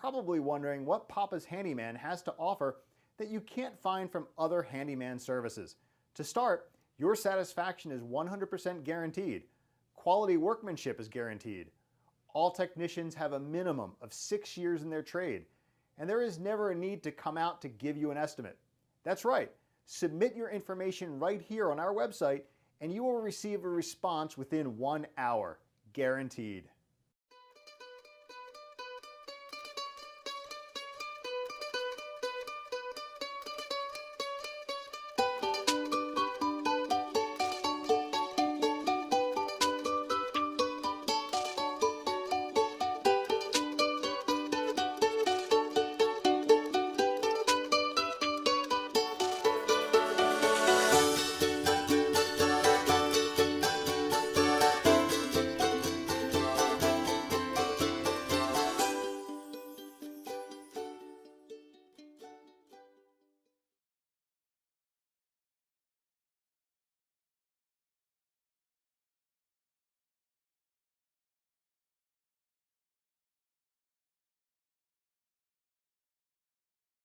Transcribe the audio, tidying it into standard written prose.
probably wondering what Papa's Handyman has to offer that you can't find from other handyman services. To start, your satisfaction is 100% guaranteed. Quality workmanship is guaranteed. All technicians have a minimum of 6 years in their trade, and there is never a need to come out to give you an estimate. That's right, submit your information right here on our website and you will receive a response within 1 hour, guaranteed.